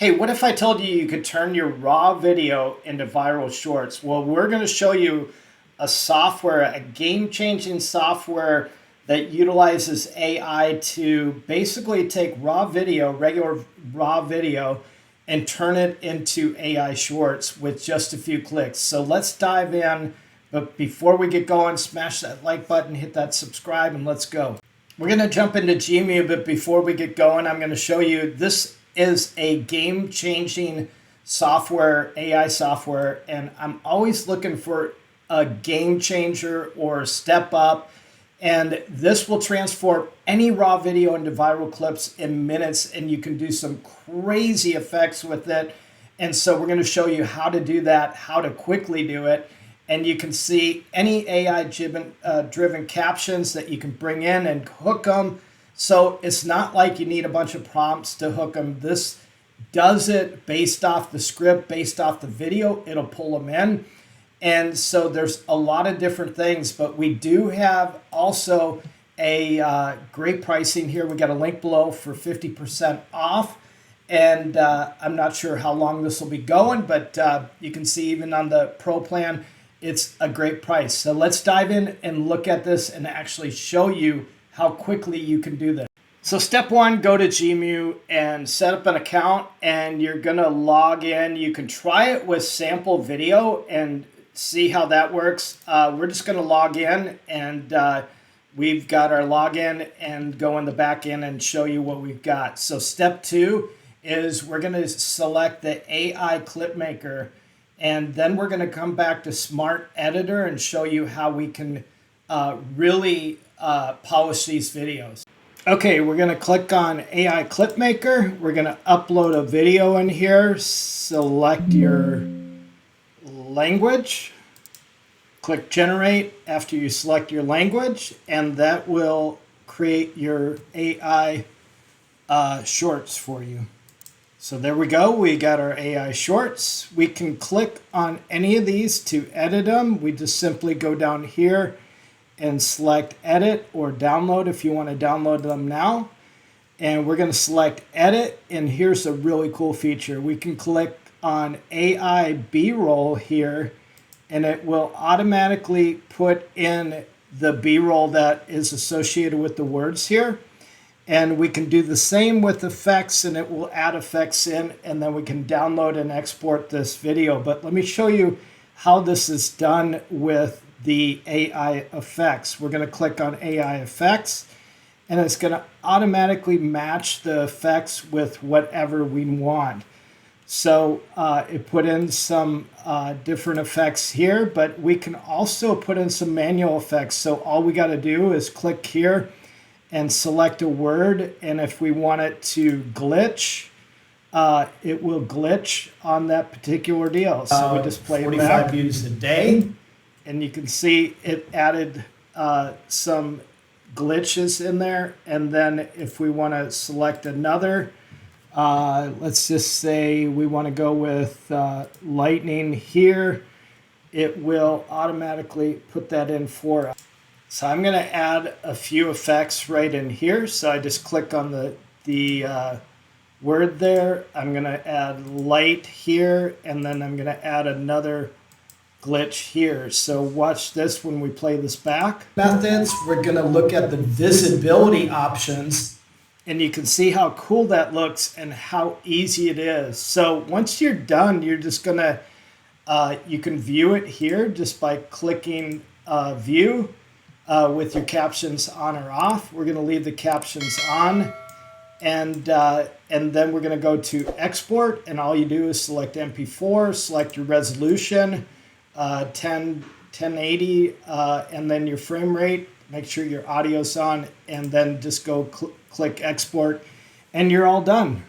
Hey, what if I told you you could turn your raw video into viral shorts? Well, we're going to show you a software, a game-changing software that utilizes AI to basically take raw video, regular raw video, and turn it into AI shorts with just a few clicks. So let's dive in. But before we get going, smash that like button, hit that subscribe, and let's go. We're going to jump into Gemoo, but before we get going, I'm going to show you this is a game-changing software, AI software, and I'm always looking for a game changer or a step up, and this will transform any raw video into viral clips in minutes, and you can do some crazy effects with it. And so we're going to show you how to do that, how to quickly do it, and you can see any AI-driven captions that you can bring in and hook them. So it's not like you need a bunch of prompts to hook them. This does it based off the script, based off the video. It'll pull them in. And so there's a lot of different things, but we do have also a great pricing here. We got a link below for 50% off. And I'm not sure how long this will be going, but you can see even on the Pro plan, it's a great price. So let's dive in and look at this and actually show you how quickly you can do this. So step one, go to Gemoo and set up an account, and you're gonna log in. You can try it with sample video and see how that works. We're just gonna log in, and we've got our login and go in the back end and show you what we've got. So step two is we're gonna select the AI Clip Maker, and then we're gonna come back to Smart Editor and show you how we can really polish these videos. Okay, we're going to click on AI Clip Maker. We're going to upload a video in here. Select your language. Click Generate after you select your language, and that will create your AI shorts for you. So there we go. We got our AI shorts. We can click on any of these to edit them. We just simply go down here and select edit or download if you want to download them now. And we're going to select edit, and here's a really cool feature. We can click on AI B-roll here, and it will automatically put in the B-roll that is associated with the words here. And we can do the same with effects, and it will add effects in, and then we can download and export this video. But let me show you how this is done with the AI effects. We're going to click on AI effects, and it's going to automatically match the effects with whatever we want. So it put in some different effects here, but we can also put in some manual effects. So all we got to do is click here and select a word, and if we want it to glitch, it will glitch on that particular deal. So we just play 45 views a day. And you can see it added some glitches in there. And then if we want to select another, let's just say we want to go with lightning here, it will automatically put that in for us. So I'm going to add a few effects right in here. So I just click on the word there. I'm going to add light here, and then I'm going to add another glitch here. So watch this when we play this back. Methods, we're going to look at the visibility options, and you can see how cool that looks and how easy it is. So once you're done, you're just going to, you can view it here just by clicking view with your captions on or off. We're going to leave the captions on, and then we're going to go to export, and all you do is select MP4, select your resolution, 1080, and then your frame rate, make sure your audio's on, and then just go click export, and you're all done.